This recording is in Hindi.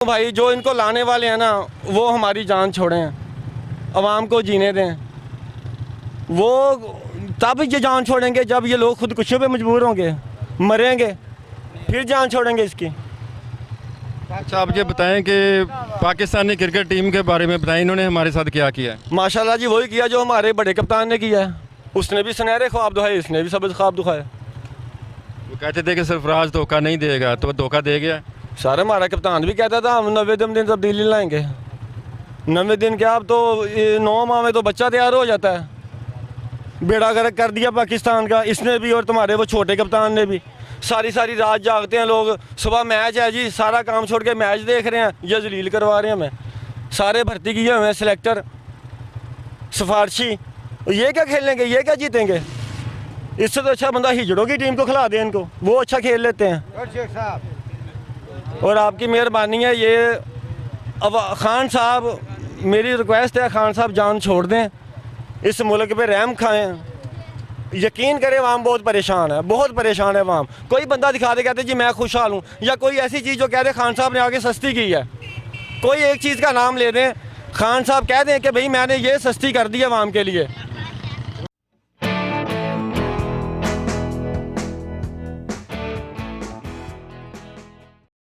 भाई जो इनको लाने वाले हैं ना वो हमारी जान छोड़ें, आवाम को जीने दें। वो तब ये जान छोड़ेंगे जब ये लोग खुदकुशियों पे मजबूर होंगे, मरेंगे, फिर जान छोड़ेंगे इसकी। अच्छा, आप ये बताएं कि पाकिस्तानी क्रिकेट टीम के बारे में बताएं, इन्होंने हमारे साथ क्या किया है। माशाल्लाह जी वही किया जो हमारे बड़े कप्तान ने किया है। उसने भी सुनहरे ख्वाब दुखाए, इसने भी सबज ख्वाब दुखाए। वो कहते थे कि सरफराज धोखा नहीं देगा, तो धोखा दे गया। सारे हमारा कप्तान भी कहता था हम 90 दिन तब्दीली लाएंगे। 90 दिन क्या, अब तो 9 माह में तो बच्चा तैयार हो जाता है। बेड़ा गर्क कर दिया पाकिस्तान का इसने भी, और तुम्हारे वो छोटे कप्तान ने भी। सारी सारी रात जागते हैं लोग, सुबह मैच है जी, सारा काम छोड़ के मैच देख रहे हैं, ये जलील करवा रहे हैं हमें। सारे भर्ती किए हुए हैं, सिलेक्टर, सिफारशी, ये क्या खेलेंगे, ये क्या जीतेंगे। इससे तो अच्छा बंदा हिजड़ों की टीम को खिला दे इनको, वो अच्छा खेल लेते हैं। और आपकी मेहरबानी है ये। अब खान साहब, मेरी रिक्वेस्ट है, खान साहब जान छोड़ दें, इस मुल्क पे रहम खाएं। यकीन करें अवाम बहुत परेशान है, बहुत परेशान है अवाम। कोई बंदा दिखा दे कहते जी मैं खुशहाल हूँ, या कोई ऐसी चीज़ जो कह दे खान साहब ने आगे सस्ती की है, कोई एक चीज़ का नाम ले दें, खान साहब कह दें कि भाई मैंने ये सस्ती कर दी है अवाम के लिए,